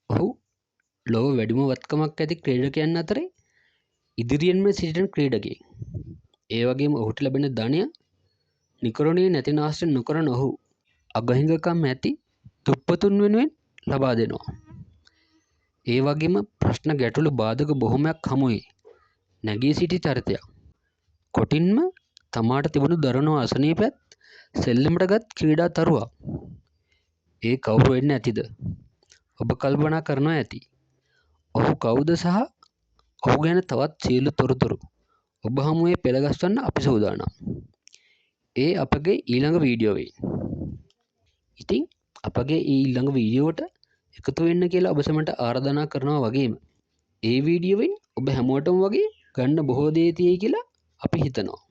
ඔහු ලොව වැඩිම වත්කමක් ඇති ක්‍රීඩකයන් අතරේ ඉදිරියෙන්ම සිටින ක්‍රීඩකයෙක්. ඒ වගේම ඔහුට ලැබෙන ධනය නිකරුණේ නැති නාස්ති නොකරන ඔහු අගහිඟකම් ඇති දුප්පතුන් වෙනුවෙන් ලබා දෙනවා. ඒ වගේම ප්‍රශ්න ගැටලු බාධක බොහොමයක් හමුවේ නැගී සිටි චරිතයක්. කොටින්ම තමාට තිබුණු දරුණු අසනීපයත් සෙල්ලමට ගත් ක්‍රීඩා තරුවක්. ඒ කවුරු වෙන්න ඇතිද? ඔබ කල්පනා කරනවා ඇති. ඔහු කවුද සහ ඔහු ගැන තවත් සියලු තොරතුරු ඔබ හමුවේ පෙළගස්වන්න අපි සූදානම්. ඒ අපගේ ඊළඟ වීඩියෝවේ. ඉතින් අපගේ ඊළඟ වීඩියෝවට එකතු වෙන්න කියලා ඔබ සැමට ආරාධනා කරනවා වගේම ඒ වීඩියෝවෙන් ඔබ හැමෝටම වගේ ගන්න බොහෝ දේ තියෙයි කියලා අපි හිතනවා.